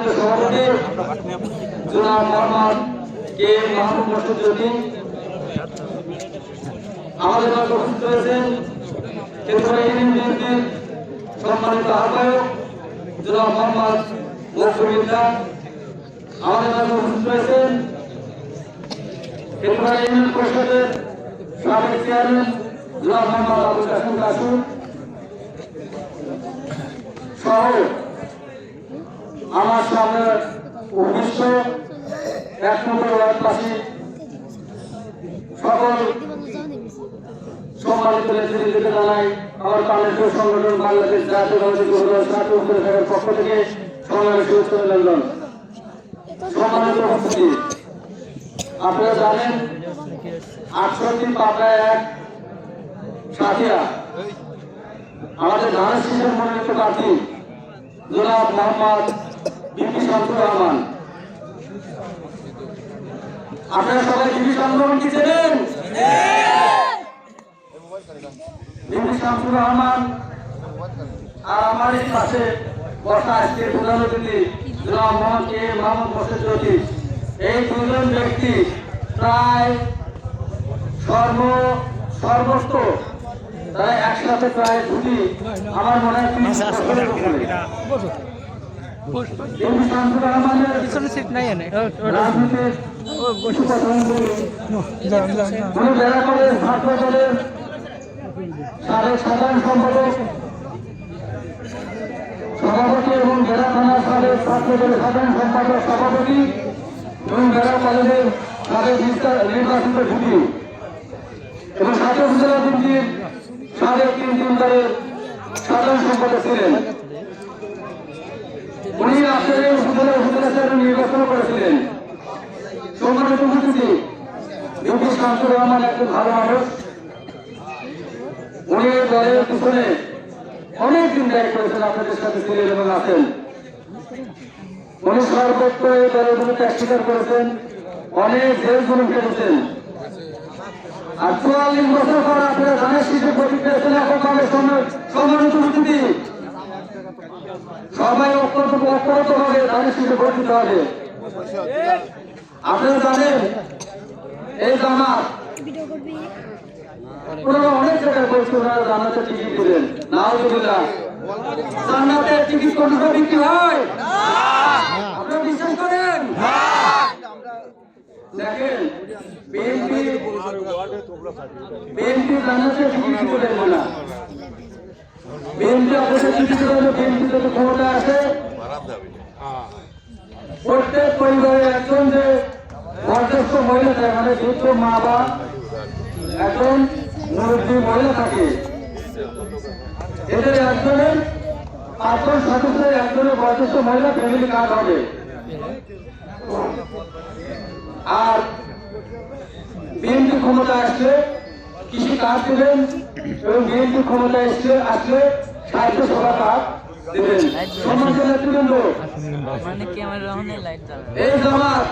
সভাপতি জনাব মোহাম্মদ কে মাহমুদ মোর্শেদ জ্যোতি, আমাদের মাঝে উপস্থিত রয়েছেন কেন্দ্রীয় ইউনিয়ন বিএনপির সম্মানিত আহ্বায়ক জনাব মোহাম্মদ মকবুলুল্লাহ, আমাদের মাঝে উপস্থিত রয়েছেন কেন্দ্রীয় ইউনিয়ন পরিষদের সাবেক চেয়ারম্যান জনাব মোহাম্মদ আবুল কাসেম কাসু সহ আমার সামনে উদ্দেশ্য 1 নম্বর ওয়ার্ডবাসী সকল সম্মানিত নেতৃবৃন্দকে জানাই আমার প্রাণের সংগঠন বাংলাদেশ জাতীয়তাবাদী ছাত্র পক্ষ থেকে সংগ্রামী শুভেচ্ছা অভিনন্দন। সম্মানিত উপস্থিতি, আপনারা জানেন 68 পাবনা 1 সাথিয়া আমাদের ধানের শীষের মনোনীত প্রার্থী জনাব মোহাম্মদ বিপি শামসুর রহমান। আপনারা সবাই বিপি শামসুর রহমানকে চেনেন? বিপি শামসুর রহমান আর আমার এই পাশে বসা আজকের প্রধান অতিথি জনাব মোহাম্মদ কে মাহমুদ মোর্শেদ জ্যোতি, এই দুজন ব্যক্তি প্রায় সর্বস্ত তারা একসাথে প্রায় দুটি আমার মনে হয় সাধারণ সম্পাদক সভাপতি এবং জেলা থানার সাবেক ছাত্র দলের সাধারণ সম্পাদক সভাপতি এবং জেলা কলেজের সাবেক নির্বাচিত ভিপি এবং সাথে উপজেলা ভিত্তির সাবেক 3 দলের সাধারণ সম্পাদক ছিলেন। উনি রাজশাহী উপজেলা চেয়ারম্যান নির্বাচন করেছিলেন। সম্মানিত উপস্থিতি, বিপি শামসুর রহমান একজন ভালো মানুষ। উনি দলের পিছনে অনেক দিন ব্যয় করেছেন, আপনাদের সাথে ছিলেন এবং আছেন। উনি সর্বত্র এই দলের গুলো ত্যাগ স্বীকার করেছেন, অনেক জেল জুলুম কেটেছেন। আর 44 বছর পর আপনারা ধানের শীষে ভোট পেয়েছেন। এখন সম্মানিত উপস্থিতি, সবাই অক্ষরত হবে ধানের শীষে ভোট দিতে হবে। আপনারা জানেন এই জামাত ওনারা অনেক জায়গায় বলছে ওনারা জান্নাতের টিকিট দিলেন। নাউজুবিল্লাহ, জান্নাতের টিকিট কোন বিক্রি হয়? আপনারা বিশ্বাস করেন? দেখেন বিএনপি জান্নাতের টিকিট দিতে দেবে না। বিএনপি অবশ্যই টিকিট দেবে। বিএনপি যত ক্ষমতা আছে প্রত্যেক পরিবারে একজন যে বয়োজ্যেষ্ঠ মহিলা থাকে, মানে বৃদ্ধ মা বা একজন মুরব্বী মহিলা থাকে, এদের একজনের 5 জন সদস্যের একজনের বয়োজ্যেষ্ঠ মহিলা ফ্যামিলি কার্ড হবে। আর বিএনপি ক্ষমতা আসলে কৃষি কার্ড দেবেন এবং বিএনপি ক্ষমতা আসলে সাহিত্য সভা কার্ড দেবেন। সম্মানিত নেতৃবৃন্দ, এই জামাত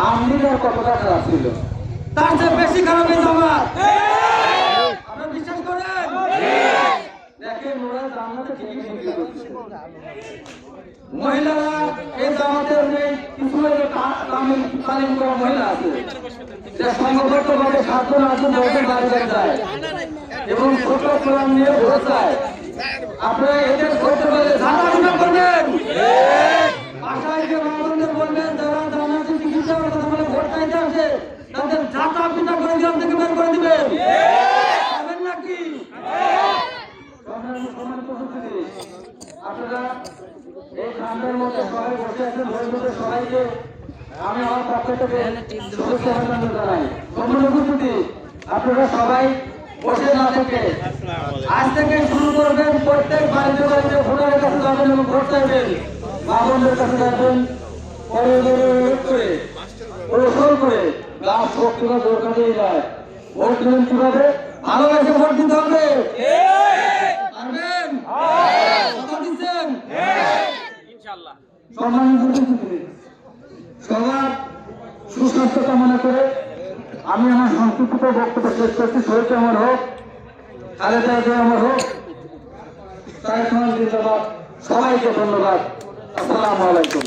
আমলিগের কতটা খারাপ ছিল, তার চেয়ে বেশি খারাপ এই জামাত। আপনারা বিশ্বাস করেন? দেখেন ওরা জান্নাতে টিকিট বিক্রি করছে। মহিলারা এই জামাতের নেই কিছু তালিম করা মহিলা আছে, যে সংঘবদ্ধভাবে 7 জন 8 জন 10 জন বাড়ি যায় এবং ছোট কোরআন নিয়ে ভোট চায়। আপনারা এদের করতে পারলে ধারণা করবেন, আশায় যে মানুষদের বলবেন যারা জান্নাতে টিকিট দেওয়ার কথা বলে ভোট চাইতে আসে তাদের জাতা পিতা করে গ্রাম থেকে বের করে দিবেন নাকি? আপনারা এই ঠান্ডার মধ্যে সবাই বসে আছেন, বন্ধুদের সবাইকে আমি আমার পক্ষ থেকে শুভেচ্ছা অভিনন্দন জানাই। সম্মানিত, আপনারা সবাই বসে না থেকে আজ থেকে শুরু করবেন। প্রত্যেক বাড়িতে বাড়িতে ভোটারের কাছে যাবেন এবং ভোট চাইবেন, মা বোনদের কাছে যাবেন, করে গাছ শক্তিটা দরকার দিয়ে যায়। ভোট দেবেন কিভাবে? ভালোবেসে ভোট দিতে হবে। সবার সুস্বাস্থ্য কামনা করে আমি আমার সংক্ষিপ্ত বক্তব্য শেষ করছি। শরীর আমার হোক, খালেদা জিয়া আমার হোক, তাই জিন্দাবাদ। সবাইকে ধন্যবাদ। আসসালামু আলাইকুম।